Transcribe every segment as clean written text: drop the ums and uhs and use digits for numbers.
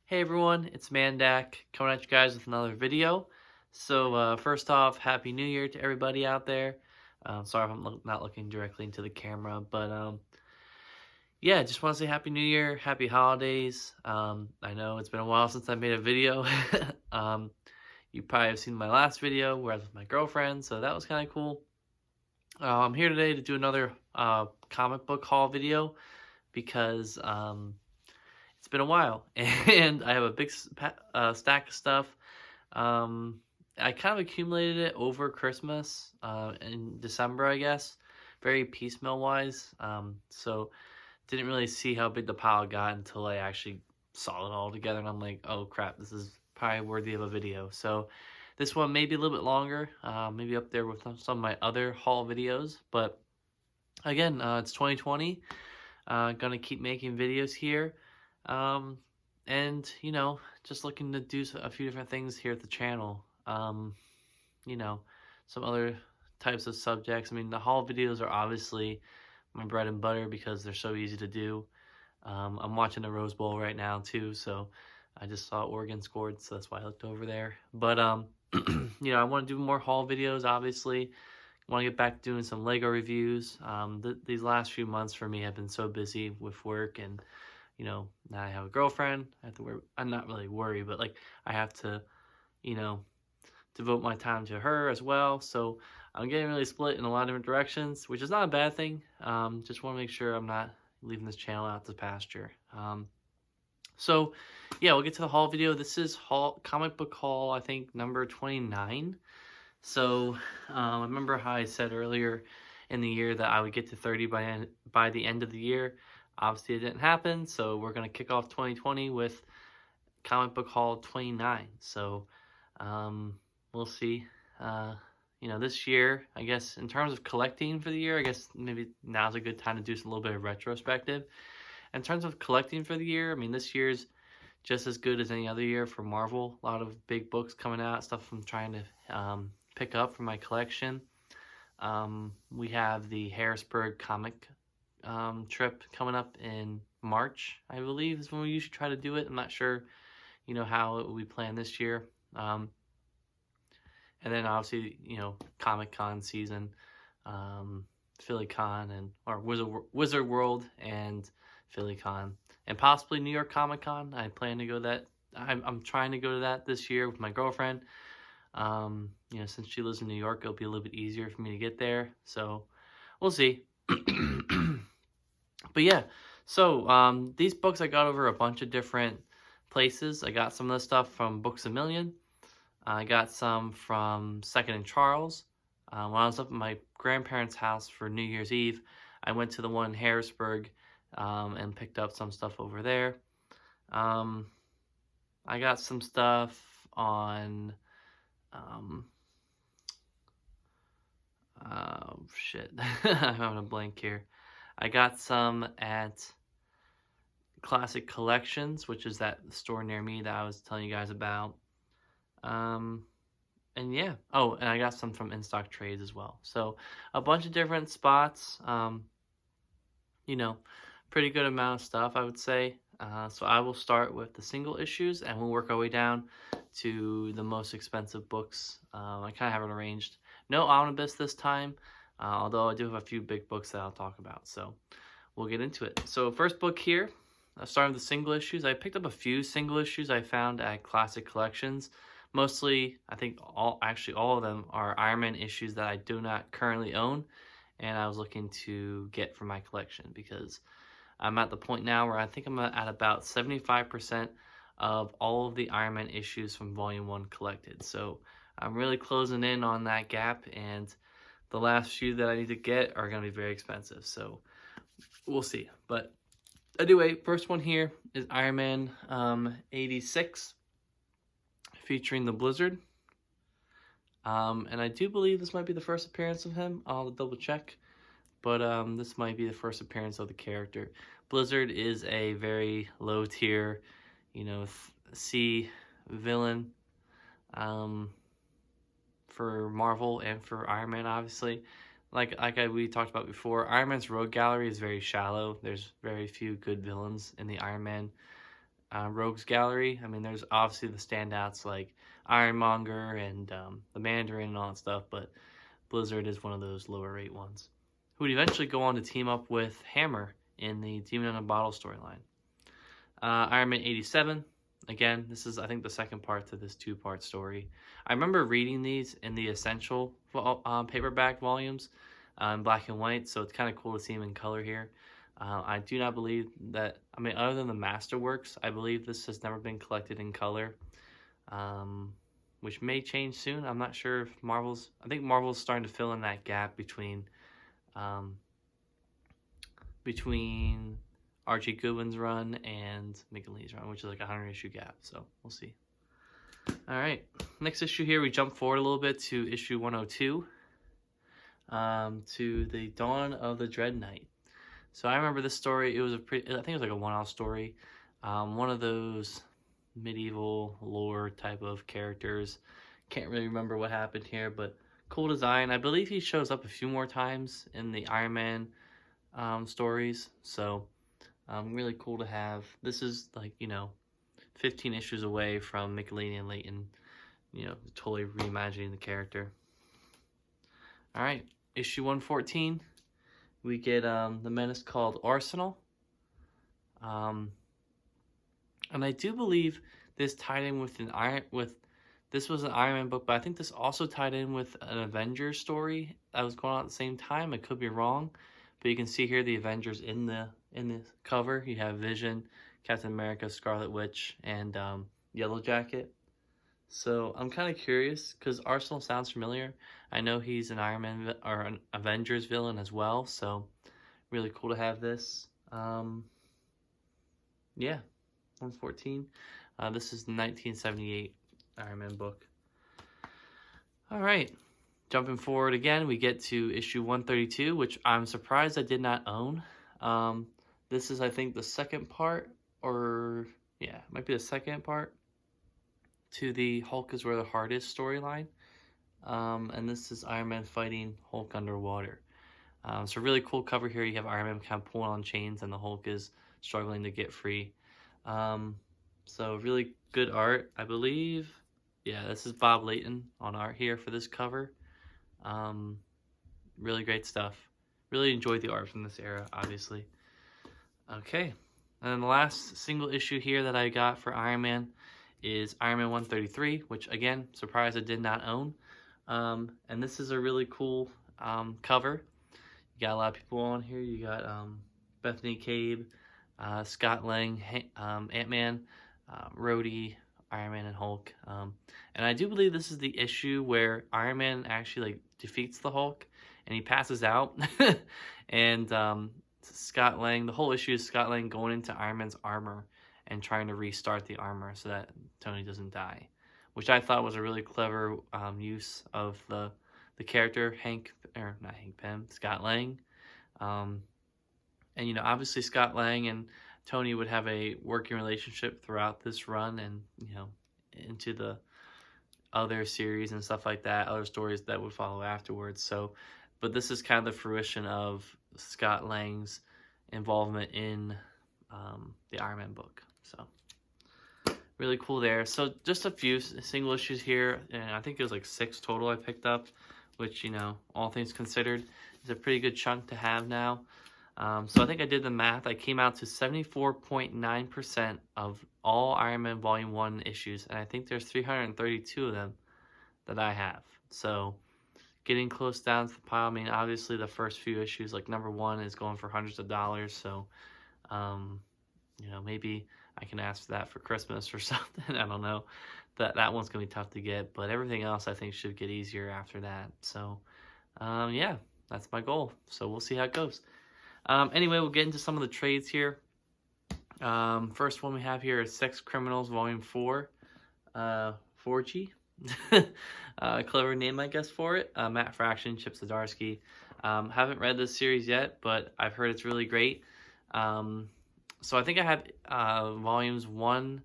Hey everyone, it's Mandak coming at you guys with another video. So first off, Happy New Year to everybody out there. Sorry if I'm not looking directly into the camera, but yeah, just want to say Happy New Year, Happy Holidays. I know it's been a while since I made a video. um, you probably have seen my last video where I was with my girlfriend, so that was kind of cool. I'm here today to do another comic book haul video because it's been a while, and I have a big stack of stuff. Um, I kind of accumulated it over Christmas, in December, I guess, very piecemeal wise. So didn't really see how big the pile got until I actually saw it all together, and I'm like, oh crap, this is probably worthy of a video. So this one may be a little bit longer, maybe up there with some of my other haul videos, but again, it's 2020. Gonna keep making videos here. Um, and, just looking to do a few different things here at the channel. You know, some other types of subjects. I mean, the haul videos are obviously my bread and butter because they're so easy to do. I'm watching the Rose Bowl right now too, so I just saw Oregon scored, so that's why I looked over there. But, I want to do more haul videos, obviously. I want to get back to doing some Lego reviews. These last few months for me have been so busy with work, and now I have a girlfriend. I have to worry. I'm not really worried, but like I have to, you know, devote my time to her as well. So I'm getting really split in a lot of different directions, which is not a bad thing. Just want to make sure I'm not leaving this channel out to pasture. So yeah, we'll get to the haul video. This is comic book haul, I think number 29. So I remember how I said earlier in the year that I would get to 30 by the end of the year. Obviously, it didn't happen, so we're going to kick off 2020 with Comic Book Haul 29. So we'll see. This year, I guess, in terms of collecting for the year, I guess maybe now's a good time to do a little bit of retrospective. In terms of collecting for the year, I mean, this year's just as good as any other year for Marvel. A lot of big books coming out, stuff I'm trying to pick up for my collection. We have the Harrisburg comic trip coming up in March, I believe, is when we usually try to do it. I'm not sure, how we plan this year. And then obviously, Comic Con season, Philly Con or Wizard World and Philly Con, and possibly New York Comic Con. I plan to go that. I'm trying to go to that this year with my girlfriend. Since she lives in New York, it'll be a little bit easier for me to get there. So we'll see. But yeah, so these books I got over a bunch of different places. I got some of the stuff from Books A Million. I got some from Second and Charles. When I was up at my grandparents' house for New Year's Eve, I went to the one in Harrisburg and picked up some stuff over there. I got some stuff on... oh shit, I'm having a blank here. I got some at Classic Collections, which is that store near me that I was telling you guys about. And yeah, oh, and I got some from In Stock Trades as well. So a bunch of different spots. Pretty good amount of stuff, I would say. So I will start with the single issues, and we'll work our way down to the most expensive books. I kind of have it arranged. No omnibus this time, although I do have a few big books that I'll talk about. So we'll get into it. So first book here, starting with the single issues. I picked up a few single issues I found at Classic Collections. Mostly, I think all of them are Iron Man issues that I do not currently own, and I was looking to get for my collection because I'm at the point now where I think I'm at about 75% of all of the Iron Man issues from Volume 1 collected. So I'm really closing in on that gap, and the last few that I need to get are going to be very expensive. So we'll see. But anyway, first one here is Iron Man 86, featuring the Blizzard. And I do believe this might be the first appearance of him. I'll double check. But this might be the first appearance of the character. Blizzard is a very low tier, C villain for Marvel and for Iron Man, obviously. We talked about before, Iron Man's rogue gallery is very shallow. There's very few good villains in the Iron Man Rogues Gallery. I mean, there's obviously the standouts like Ironmonger and the Mandarin and all that stuff, but Blizzard is one of those lower rate ones, who would eventually go on to team up with Hammer in the Demon in a Bottle storyline. Iron Man 87. Again, this is, I think, the second part to this two-part story. I remember reading these in the Essential paperback volumes in black and white, so it's kind of cool to see them in color here. I do not believe that, I mean, other than the Masterworks, I believe this has never been collected in color, which may change soon. I'm not sure if I think Marvel's starting to fill in that gap between Archie Goodwin's run and Mick Lee's run, which is like a 100-issue gap, so we'll see. All right, next issue here, we jump forward a little bit to issue 102, to the Dawn of the Dread Knight. So I remember this story. It was I think it was like a one-off story, one of those medieval lore type of characters. Can't really remember what happened here, but cool design. I believe he shows up a few more times in the Iron Man stories, so really cool to have. This is like, 15 issues away from Michelini and Layton, totally reimagining the character. All right, issue 114, we get the menace called Arsenal. And I do believe this tied in with this was an Iron Man book, but I think this also tied in with an Avengers story that was going on at the same time. I could be wrong, but you can see here the Avengers in the cover. You have Vision, Captain America, Scarlet Witch, and Yellow Jacket. So I'm kind of curious because Arsenal sounds familiar. I know he's an Iron Man or an Avengers villain as well, so really cool to have this. Yeah, 114. This is the 1978 Iron Man book. All right, jumping forward again, we get to issue 132, which I'm surprised I did not own. This is, I think, the second part, or yeah, it might be the second part to the Hulk is where the heart is storyline. And this is Iron Man fighting Hulk underwater. So really cool cover here. You have Iron Man kind of pulling on chains and the Hulk is struggling to get free. So really good art, I believe. Yeah, this is Bob Layton on art here for this cover. Really great stuff. Really enjoyed the art from this era, obviously. Okay, and then the last single issue here that I got for Iron Man is Iron Man 133, which again, surprised I did not own. And this is a really cool cover. You got a lot of people on here. You got Bethany Cabe, Scott Lang, Ant-Man, Rhodey, Iron Man, and Hulk. And I do believe this is the issue where Iron Man actually defeats the Hulk and he passes out. And Scott Lang, the whole issue is Scott Lang going into Iron Man's armor and trying to restart the armor so that Tony doesn't die, which I thought was a really clever use of the character Scott Lang. And obviously Scott Lang and Tony would have a working relationship throughout this run and into the other series and stuff like that, other stories that would follow afterwards. So, but this is kind of the fruition of Scott Lang's involvement in the Iron Man book. So really cool there. So just a few single issues here, and I think it was like 6 total I picked up, which, all things considered, is a pretty good chunk to have now. So I think I did the math. I came out to 74.9% of all Iron Man Volume 1 issues, and I think there's 332 of them that I have. So getting close down to the pile. I mean, obviously the first few issues, like number 1, is going for hundreds of dollars, so maybe I can ask for that for Christmas or something. I don't know. That one's gonna be tough to get, but everything else I think should get easier after that. So yeah, that's my goal. So we'll see how it goes. Anyway, we'll get into some of the trades here. First one we have here is Sex Criminals Volume 4, 4G. Clever name, I guess, for it. Matt Fraction, Chip Zdarsky. Haven't read this series yet, but I've heard it's really great. So I think I have volumes 1,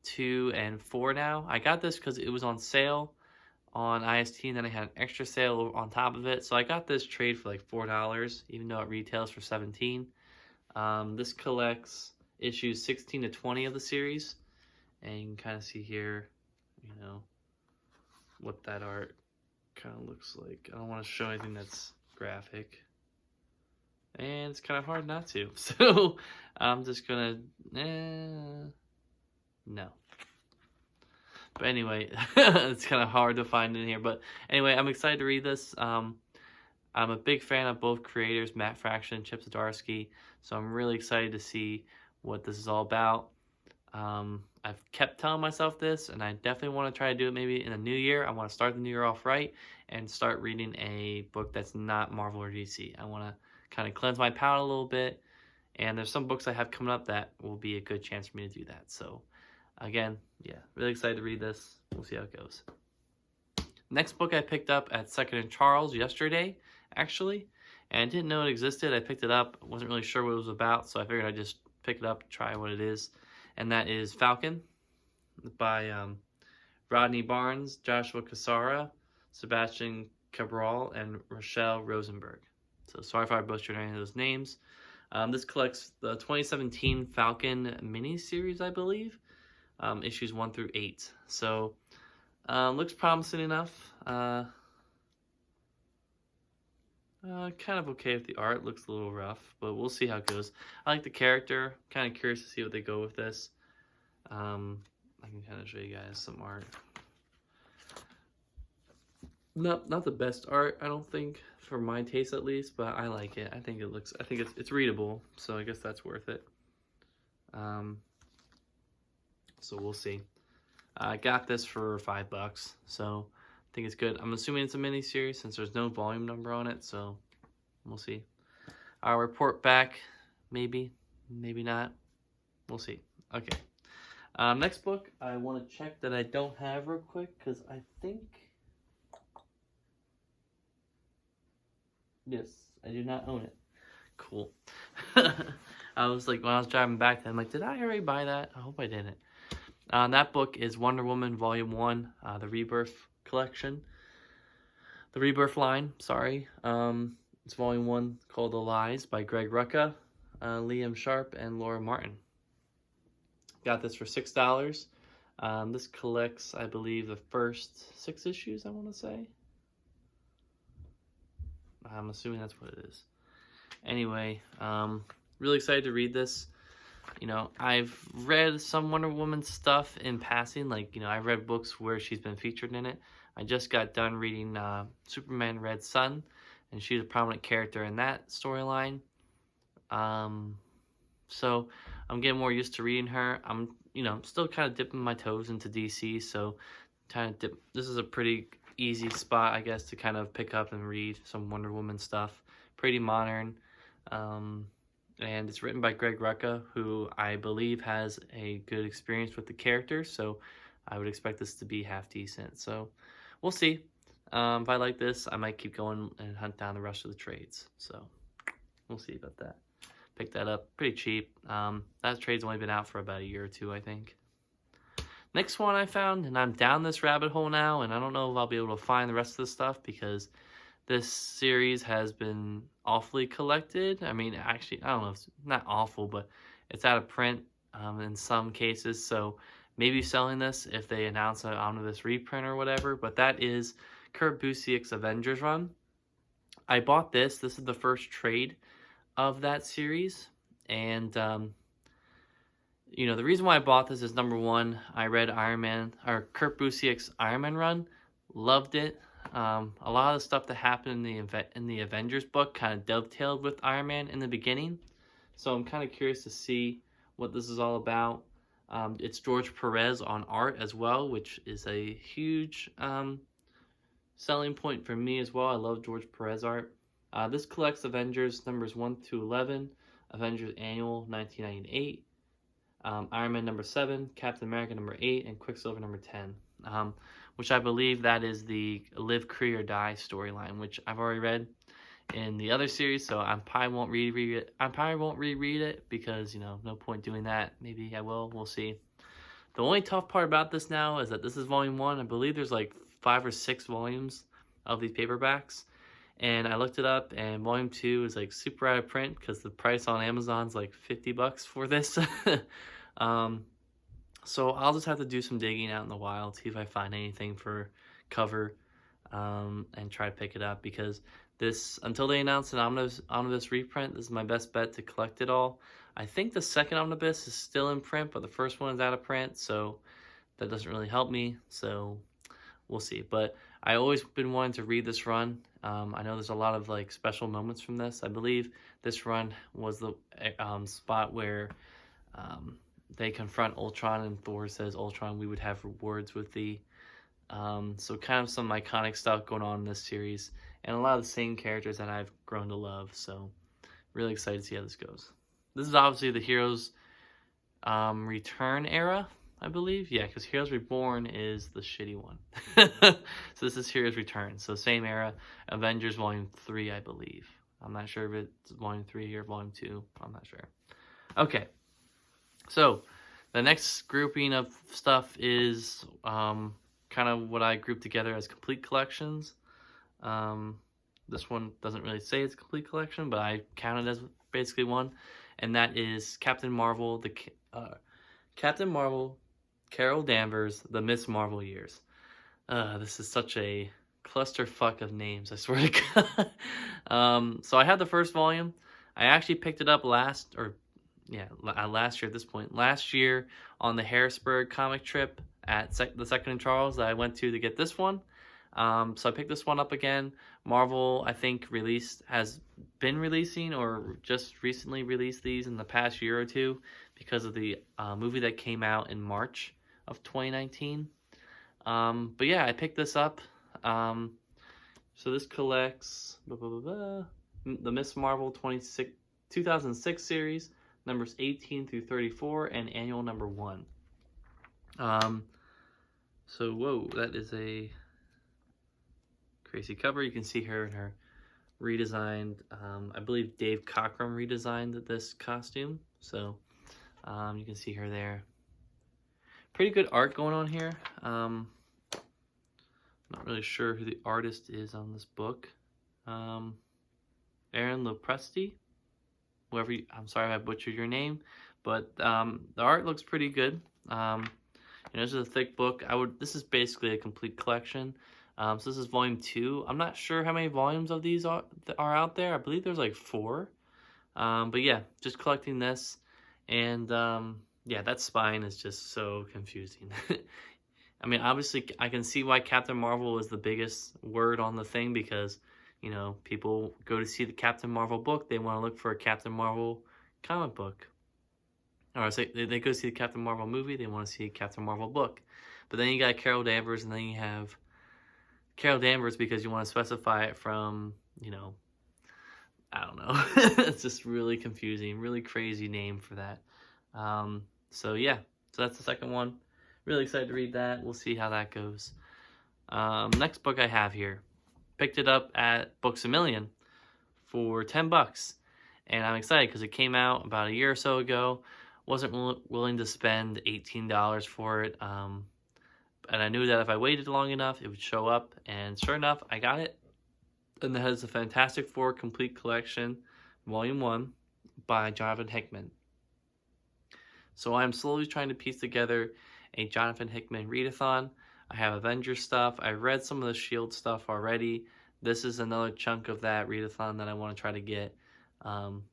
2, and 4 now. I got this because it was on sale on IST, and then I had an extra sale on top of it. So I got this trade for like $4, even though it retails for $17. This collects issues 16 to 20 of the series. And you can kind of see here, you know, what that art kind of looks like. I don't want to show anything that's graphic. And it's kind of hard not to. So I'm just going to, no. But anyway, it's kind of hard to find in here. But anyway, I'm excited to read this. I'm a big fan of both creators, Matt Fraction and Chip Zdarsky. So I'm really excited to see what this is all about. I've kept telling myself this, and I definitely want to try to do it maybe in the new year. I want to start the new year off right and start reading a book that's not Marvel or DC. I want to kind of cleanse my palate a little bit. And there's some books I have coming up that will be a good chance for me to do that. So again, yeah, really excited to read this. We'll see how it goes. Next book I picked up at Second and Charles yesterday, actually, and didn't know it existed. I picked it up, wasn't really sure what it was about, so I figured I'd just pick it up, try what it is, and that is Falcon by Rodney Barnes, Joshua Cassara, Sebastian Cabral, and Rochelle Rosenberg. So sorry if I butchered any of those names. This collects the 2017 Falcon miniseries, I believe, issues 1 through 8. So looks promising enough. Kind of okay with the art. Looks a little rough, but we'll see how it goes. I like the character. Kind of curious to see what they go with this. I can kind of show you guys some art. Not the best art, I don't think, for my taste at least, but I like it. I think it's readable, so I guess that's worth it. So we'll see. I got this for $5, so I think it's good. I'm assuming it's a mini series since there's no volume number on it, so we'll see. I'll report back, maybe not. We'll see. Okay. Next book I want to check that I don't have real quick because I think, yes, I do not own it. Cool. I was like, when I was driving back, I'm like, did I already buy that? I hope I didn't. That book is Wonder Woman Volume 1, the Rebirth collection. The Rebirth line, sorry. It's Volume 1 called The Lies by Greg Rucka, Liam Sharp, and Laura Martin. Got this for $6. This collects, I believe, the first 6 issues, I want to say. I'm assuming that's what it is. Anyway, really excited to read this. You know, I've read some Wonder Woman stuff in passing. Like, you know, I've read books where she's been featured in it. I just got done reading Superman Red Sun, and she's a prominent character in that storyline. So I'm getting more used to reading her. I'm, you know, still kind of dipping my toes into DC, so this is a pretty easy spot, I guess, to kind of pick up and read some Wonder Woman stuff. Pretty modern. And it's written by Greg Rucka, who I believe has a good experience with the character, so I would expect this to be half decent. So we'll see. If I like this, I might keep going and hunt down the rest of the trades. So we'll see about that. Picked that up pretty cheap. That trade's only been out for about a year or two, I think. Next one I found, and I'm down this rabbit hole now, and I don't know if I'll be able to find the rest of the stuff because this series has been awfully collected. I mean, actually, I don't know, it's not awful, but it's out of print in some cases, so maybe selling this if they announce an omnibus reprint or whatever, but that is Kurt Busiek's Avengers run. I bought this. This is the first trade of that series, and you know, the reason why I bought this is, number one, I read Kurt Busiek's Iron Man run, loved it. A lot of the stuff that happened in the Avengers book kind of dovetailed with Iron Man in the beginning, so I'm kind of curious to see what this is all about. It's George Perez on art as well, which is a huge selling point for me as well. I love George Perez art. This collects Avengers numbers 1 through 11, Avengers Annual 1998, Iron Man number 7, Captain America number 8, and Quicksilver number 10. Which I believe that is the Live, Free, or Die storyline, which I've already read in the other series, so I probably won't reread it. I probably won't reread it because, you know, no point doing that. Maybe I will. We'll see. The only tough part about this now is that this is volume 1. I believe there's like 5 or 6 volumes of these paperbacks, And I looked it up, and Volume 2 is like super out of print because the price on Amazon's like $50 for this. um, so I'll just have to do some digging out in the wild, see if I find anything for cover, and try to pick it up, because this, until they announce an omnibus reprint, this is my best bet to collect it all. I think the second omnibus is still in print, but the first one is out of print, so that doesn't really help me. So we'll see. But I always been wanting to read this run. I know there's a lot of like special moments from this. I believe this run was the spot where they confront Ultron, and Thor says, "Ultron, we would have rewards with thee." So kind of some iconic stuff going on in this series, and a lot of the same characters that I've grown to love. So really excited to see how this goes. This is obviously the Heroes Return era, I believe. Yeah, because Heroes Reborn is the shitty one. So this is Heroes Return. So same era. Avengers Volume 3, I believe. I'm not sure if it's Volume 3 or Volume 2. I'm not sure. Okay. So the next grouping of stuff is kind of what I grouped together as complete collections. This one doesn't really say it's a complete collection, but I count it as basically one. And that is Captain Marvel, Captain Marvel, Carol Danvers, the Miss Marvel years. This is such a clusterfuck of names, I swear to God. So I had the first volume. I actually picked it up last year at this point. Last year on the Harrisburg comic trip at the Second and Charles that I went to get this one. So I picked this one up again. Marvel, I think, has been releasing or just recently released these in the past year or two because of the movie that came out in March of 2019. But yeah, I picked this up. So this collects the Miss Marvel 2006 series, numbers 18 through 34, and annual number 1. So whoa, that is a crazy cover. You can see her in her redesigned, I believe Dave Cockrum redesigned this costume. So you can see her there. Pretty good art going on here. Not really sure who the artist is on this book. Aaron Lopresti. I'm sorry if I butchered your name, but the art looks pretty good. This is a thick book. This is basically a complete collection. So this is volume 2. I'm not sure how many volumes of these are out there. I believe there's like 4. But yeah, just collecting this. And yeah, that spine is just so confusing. I mean, obviously, I can see why Captain Marvel is the biggest word on the thing, because, people go to see the Captain Marvel book. They want to look for a Captain Marvel comic book. Or say they go see the Captain Marvel movie. They want to see a Captain Marvel book. But then you got Carol Danvers, and then you have Carol Danvers because you want to specify it from, I don't know. It's just really confusing, really crazy name for that. So yeah, so that's the second one. Really excited to read that. We'll see how that goes. Next book I have here. Picked it up at Books A Million for $10. And I'm excited because it came out about a year or so ago. Wasn't willing to spend $18 for it. And I knew that if I waited long enough, it would show up. And sure enough, I got it. And that has the Fantastic Four Complete Collection, Volume 1, by Jonathan Hickman. So I'm slowly trying to piece together a Jonathan Hickman readathon. I have Avengers stuff. I read some of the S.H.I.E.L.D. stuff already. This is another chunk of that readathon that I want to try to get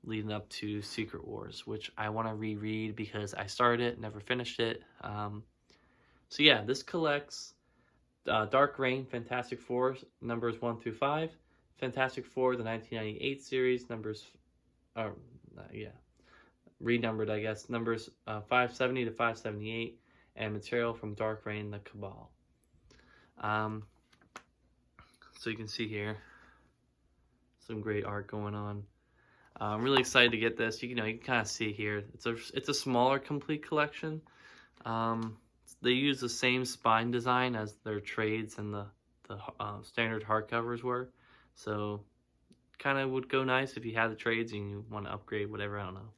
leading up to Secret Wars, which I want to reread because I started it, never finished it. So yeah, this collects Dark Reign, Fantastic Four, numbers 1 through 5. Fantastic Four, the 1998 series, numbers, renumbered, I guess, numbers 570 to 578, and material from Dark Reign, the Cabal. So you can see here some great art going on. I'm really excited to get this. You can kind of see here. It's a smaller complete collection. They use the same spine design as their trades and the standard hardcovers were. So kind of would go nice if you had the trades and you want to upgrade whatever, I don't know.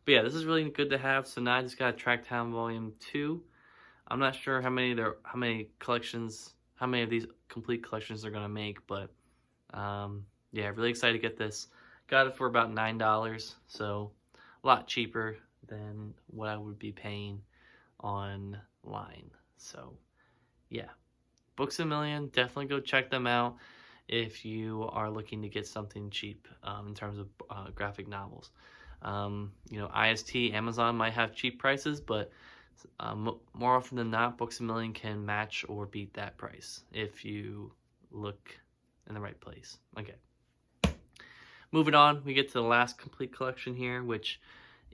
But yeah, this is really good to have. So now I just got Tracktown Volume 2. I'm not sure how many of these complete collections they're gonna make, but yeah, really excited to get this. Got it for about $9, so a lot cheaper than what I would be paying online. So yeah, Books A Million, definitely go check them out if you are looking to get something cheap in terms of graphic novels. IST, Amazon might have cheap prices, but more often than not, Books A Million can match or beat that price if you look in the right place. Okay. Moving on, we get to the last complete collection here, which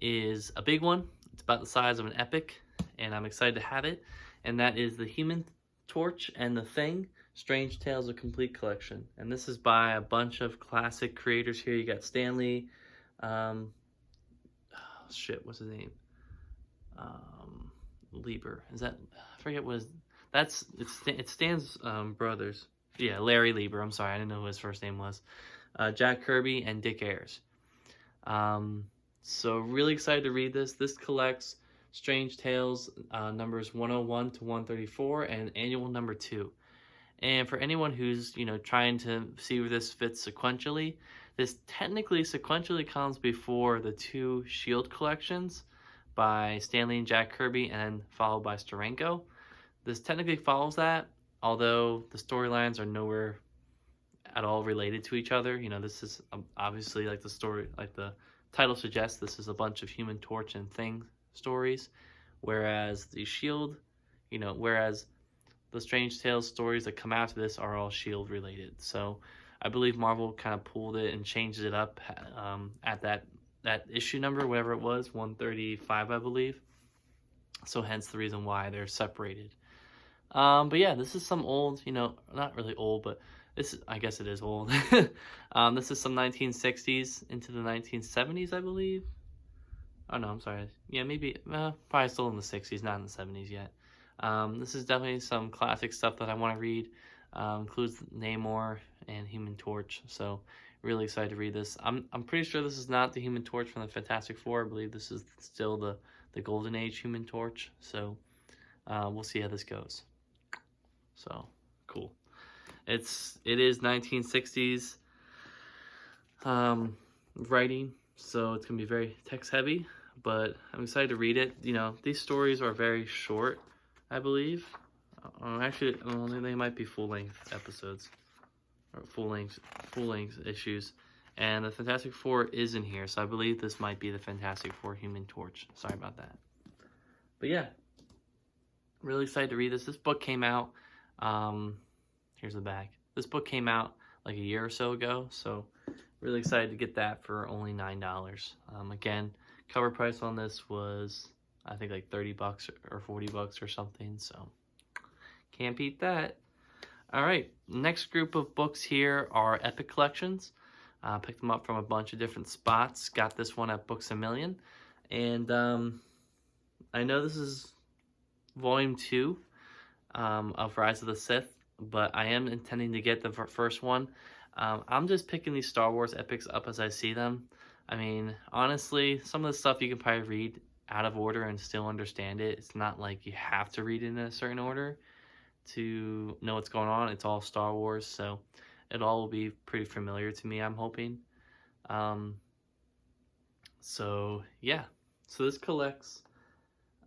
is a big one. It's about the size of an epic, and I'm excited to have it. And that is the Human Torch and the Thing, Strange Tales of Complete Collection. And this is by a bunch of classic creators here. You got Stan Lee, what's his name? Lieber. Is that, I forget what his, it's Stan's brothers. Yeah, Larry Lieber. I'm sorry, I didn't know who his first name was. Jack Kirby and Dick Ayers. So really excited to read this. This collects Strange Tales numbers 101 to 134 and annual number 2. And for anyone who's, trying to see where this fits sequentially, this technically sequentially comes before the 2 Shield collections by Stan Lee and Jack Kirby, and then followed by Steranko. This technically follows that, although the storylines are nowhere at all related to each other. This is obviously, like the story, like the title suggests, this is a bunch of Human Torch and Thing stories, whereas the Shield, whereas the Strange Tales stories that come after this are all Shield related. So I believe Marvel kind of pulled it and changed it up at that issue number, whatever it was, 135, I believe. So hence the reason why they're separated. But yeah, this is some old, not really old, but I guess it is old. This is some 1960s into the 1970s, I believe. Oh no, I'm sorry. Yeah, maybe, probably still in the 60s, not in the 70s yet. This is definitely some classic stuff that I want to read. Includes Namor and Human Torch, so really excited to read this. I'm pretty sure this is not the Human Torch from the Fantastic Four. I believe this is still the Golden Age Human Torch, so we'll see how this goes. So cool. It is 1960s writing, so it's gonna be very text heavy, but I'm excited to read it. These stories are very short, I believe. Actually, they might be full-length episodes or full-length issues. And the Fantastic Four is in here, so I believe this might be the Fantastic Four Human Torch. Sorry about that. But yeah, really excited to read this. This book came out, here's the back. This book came out like a year or so ago, so really excited to get that for only $9. Again, cover price on this was, I think, like $30 or $40 or something, so can't beat that. All right, next group of books here are Epic Collections. Picked them up from a bunch of different spots. Got this one at Books A Million. And I know this is volume 2 of Rise of the Sith, but I am intending to get the first one. I'm just picking these Star Wars epics up as I see them. I mean, honestly, some of the stuff you can probably read out of order and still understand it. It's not like you have to read it in a certain order to know what's going on. It's all Star Wars, so it all will be pretty familiar to me, I'm hoping. So yeah, so this collects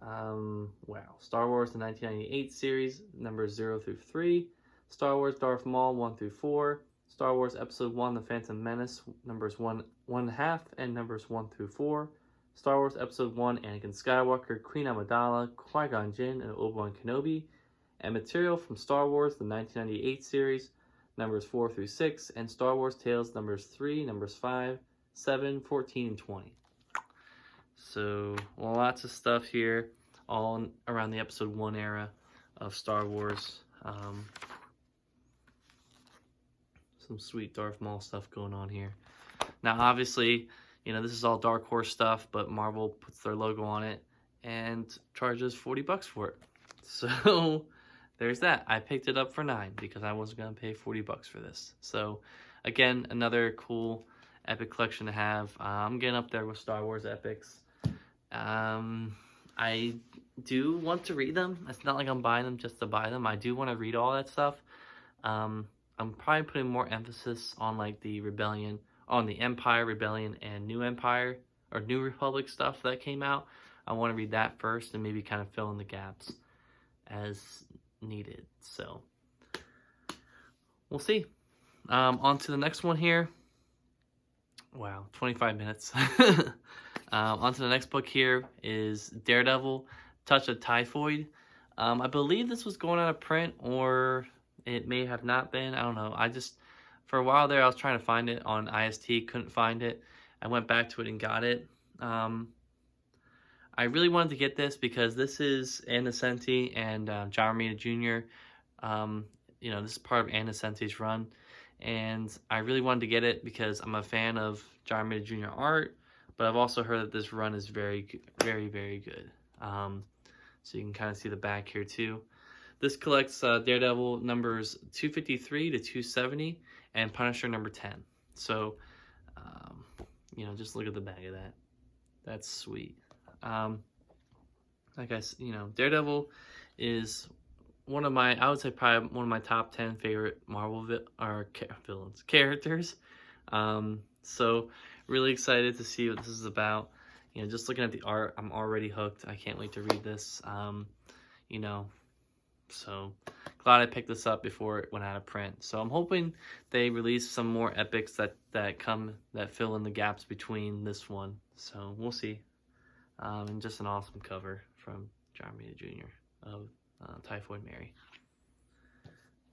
Star Wars the 1998 series, numbers 0 through 3, Star Wars Darth Maul 1 through 4, Star Wars Episode 1 The Phantom Menace, numbers 1.5 and numbers 1 through 4, Star Wars Episode 1 Anakin Skywalker, Queen Amidala, Qui-Gon Jinn, and Obi-Wan Kenobi, and material from Star Wars the 1998 series, numbers 4 through 6, and Star Wars Tales numbers 3, numbers 5, 7, 14, and 20. So lots of stuff here, all around the Episode 1 era of Star Wars. Some sweet Darth Maul stuff going on here. Now, obviously, this is all Dark Horse stuff, but Marvel puts their logo on it and charges $40 for it. So there's that. I picked it up for $9 because I wasn't going to pay $40 for this. So again, another cool epic collection to have. I'm getting up there with Star Wars epics. I do want to read them. It's not like I'm buying them just to buy them. I do want to read all that stuff. I'm probably putting more emphasis on like the Rebellion, on the Empire, Rebellion, and New Empire or New Republic stuff that came out. I want to read that first and maybe kind of fill in the gaps as needed. So we'll see. On to the next one here. Wow, 25 minutes. On to the next book here is Daredevil, Touch of Typhoid. I believe this was going out of print, or it may have not been. I don't know. For a while there, I was trying to find it on IST, couldn't find it. I went back to it and got it. I really wanted to get this because this is Anna Senti and John Romita Jr. This is part of Anna Senti's run. And I really wanted to get it because I'm a fan of John Romita Jr. art, but I've also heard that this run is very, very, very good. So you can kind of see the back here too. This collects Daredevil numbers 253 to 270 and Punisher number 10. So, just look at the back of that. That's sweet. Daredevil is I would say probably one of my top 10 favorite Marvel characters. So really excited to see what this is about. Just looking at the art, I'm already hooked. I can't wait to read this. So glad I picked this up before it went out of print. So I'm hoping they release some more epics that fill in the gaps between this one. So we'll see. And just an awesome cover from John Romita Jr. of Typhoid Mary.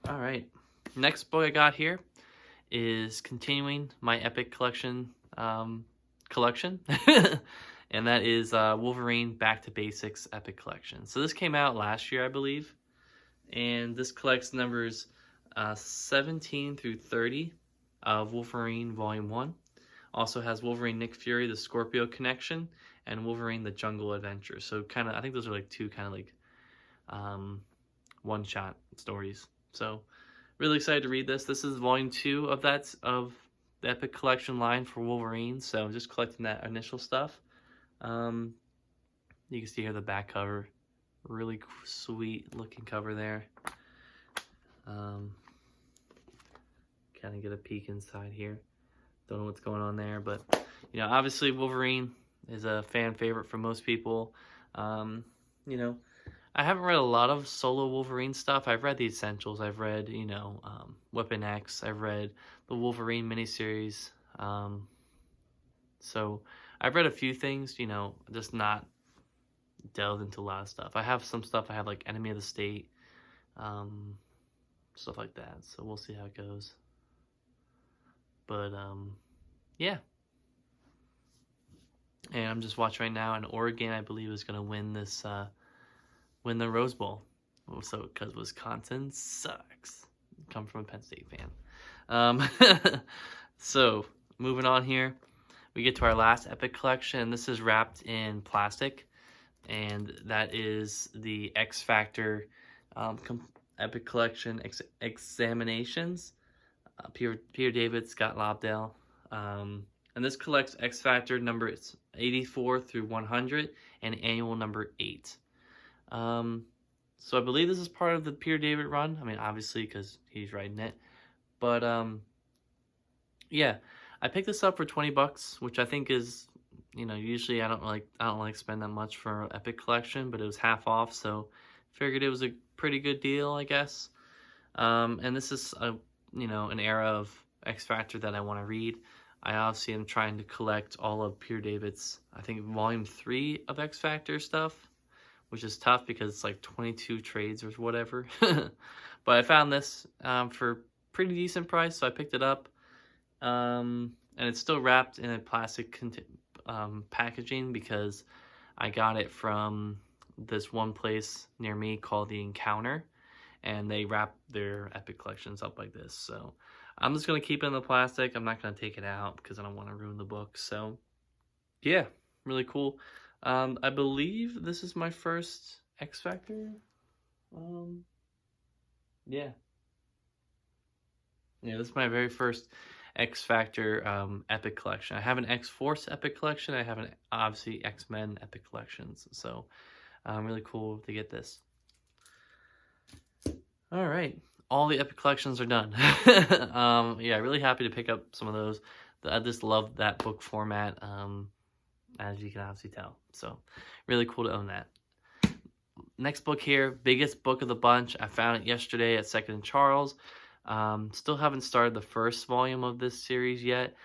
All right, next book I got here is continuing my epic collection, and that is Wolverine Back to Basics Epic Collection. So this came out last year, I believe, and this collects numbers 17 through 30 of Wolverine Volume 1. Also has Wolverine Nick Fury, the Scorpio Connection, and Wolverine the Jungle Adventure. So I think those are like two kind of like one-shot stories. So really excited to read this. This is volume 2 of the Epic Collection line for Wolverine. So I'm just collecting that initial stuff. You can see here the back cover. Really sweet looking cover there. Kind of get a peek inside here. Don't know what's going on there, but obviously Wolverine is a fan favorite for most people. I haven't read a lot of solo Wolverine stuff. I've read the Essentials. I've read, Weapon X. I've read the Wolverine miniseries. So I've read a few things, just not delved into a lot of stuff. I have some stuff. I have like Enemy of the State, stuff like that. So we'll see how it goes. But yeah. And I'm just watching right now, and Oregon, I believe, is going to win win the Rose Bowl. So, because Wisconsin sucks. Come from a Penn State fan. So, moving on here, we get to our last Epic Collection. This is wrapped in plastic, and that is the XFactor Epic Collection Examinations. Peter David, Scott Lobdell. And this collects XFactor numbers 84 through 100 and annual number 8. So I believe this is part of the Peter David run. I mean, obviously, because he's writing it. But, yeah. I picked this up for $20, which I think is, usually I don't like spend that much for an Epic Collection, but it was half off, so figured it was a pretty good deal, I guess. And this is an era of XFactor that I want to read. I obviously am trying to collect all of Peter David's, I think, volume 3 of XFactor stuff, which is tough because it's like 22 trades or whatever. But I found this for pretty decent price, so I picked it up. And it's still wrapped in a plastic packaging because I got it from this one place near me called The Encounter, and they wrap their Epic Collections up like this. So I'm just going to keep it in the plastic. I'm not going to take it out because I don't want to ruin the book. So yeah, really cool. I believe this is my first XFactor. Yeah, this is my very first XFactor Epic Collection. I have an X-Force Epic Collection. I have obviously X-Men Epic Collections. So really cool to get this. All right. all the Epic collections are done. Yeah, really happy to pick up some of those. I just love that book format, as you can obviously tell. So, really cool to own that. Next book here, biggest book of the bunch. I found it yesterday at Second and Charles. Still haven't started the first volume of this series yet,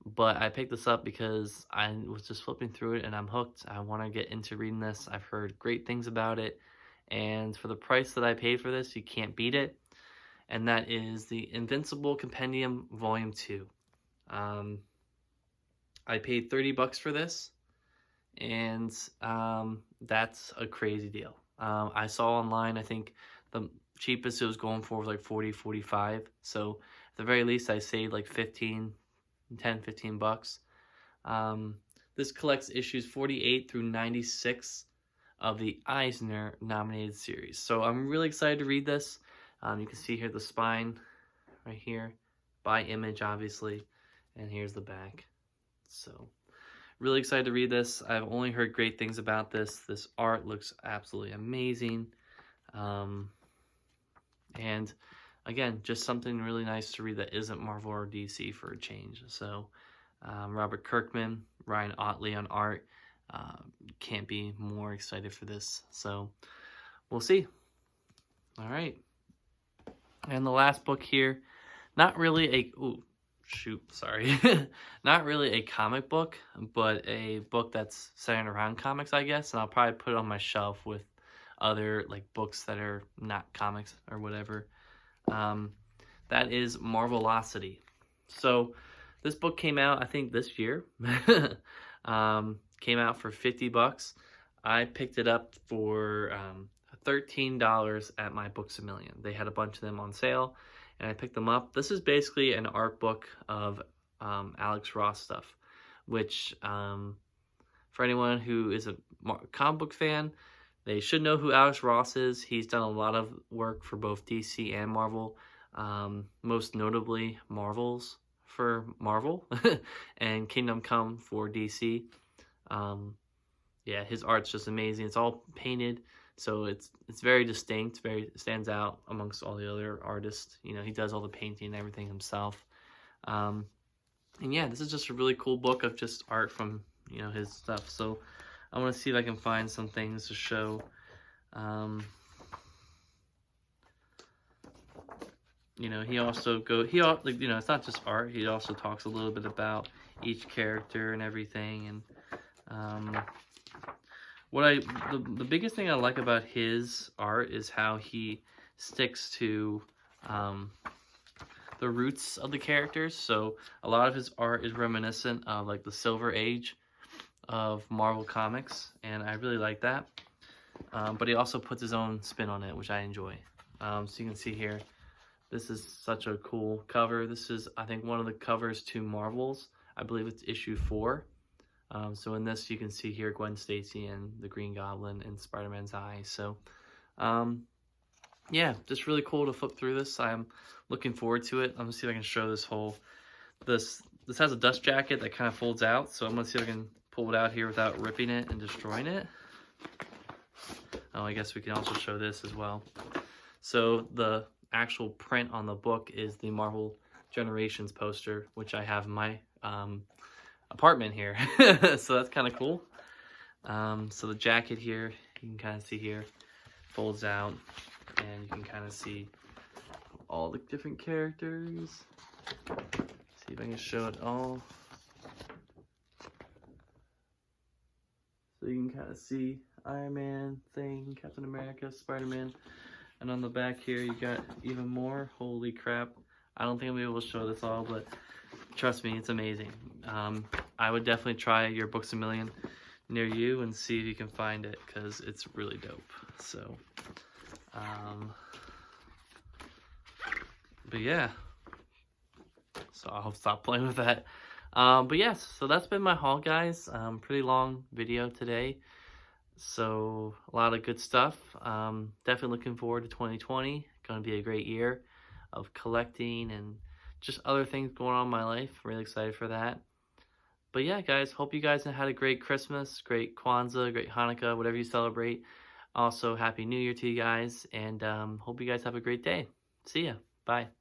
but I picked this up because I was just flipping through it and I'm hooked. I want to get into reading this. I've heard great things about it, and for the price that I paid for this, you can't beat it. And that is the Invincible Compendium Volume 2. I paid $30 for this, and that's a crazy deal. I saw online, I think the cheapest it was going for was like 40, 45. So at the very least, I saved like 10, 15 bucks. This collects issues 48 through 96 of the Eisner nominated series. So I'm really excited to read this. You can see here the spine right here by Image, obviously, and here's the back. So really excited to read this. I've only heard great things about this. This art looks absolutely amazing. And again, just something really nice to read that isn't Marvel or DC for a change. So Robert Kirkman, Ryan Ottley on art. Can't be more excited for this. So we'll see. All right. And the last book here, not really not really a comic book, but a book that's centered around comics, I guess. And I'll probably put it on my shelf with other like books that are not comics or whatever. That is Marvelocity. So this book came out, I think, this year. Came out for $50. I picked it up for $13 at my Books A Million. They had a bunch of them on sale, and I picked them up. This is basically an art book of Alex Ross stuff, which for anyone who is a comic book fan, they should know who Alex Ross is. He's done a lot of work for both DC and Marvel, most notably Marvels for Marvel and Kingdom Come for DC. Yeah, his art's just amazing. It's all painted, so it's very distinct, stands out amongst all the other artists. You know, he does all the painting and everything himself. And yeah, this is just a really cool book of just art from, you know, his stuff. So I want to see if I can find some things to show. You know, you know, it's not just art. He also talks a little bit about each character and everything. And the biggest thing I like about his art is how he sticks to the roots of the characters. So a lot of his art is reminiscent of like the Silver Age of Marvel Comics, and I really like that. But he also puts his own spin on it, which I enjoy. So you can see here, this is such a cool cover. This is, I think, one of the covers to Marvels. I believe it's issue 4. So in this, you can see here Gwen Stacy and the Green Goblin and Spider-Man's eye. So, yeah, just really cool to flip through this. I'm looking forward to it. I'm gonna see if I can show this has a dust jacket that kind of folds out. So I'm gonna see if I can pull it out here without ripping it and destroying it. Oh, I guess we can also show this as well. So the actual print on the book is the Marvel Generations poster, which I have in my apartment here. So that's kind of cool. So the jacket here, you can kind of see here, folds out, and you can kind of see all the different characters. See if I can show it all. So you can kind of see Iron Man, Thing, Captain America, Spider-Man, and on the back here you got even more. Holy crap. I don't think I'll be able to show this all, but trust me, it's amazing. I would definitely try your Books A Million near you and see if you can find it, because it's really dope. So, but yeah, so I'll stop playing with that. But yes, so that's been my haul, guys. Pretty long video today, so a lot of good stuff. Definitely looking forward to 2020. Going to be a great year of collecting and just other things going on in my life. Really excited for that. But yeah, guys, hope you guys had a great Christmas, great Kwanzaa, great Hanukkah, whatever you celebrate. Also, Happy New Year to you guys, and hope you guys have a great day. See ya. Bye.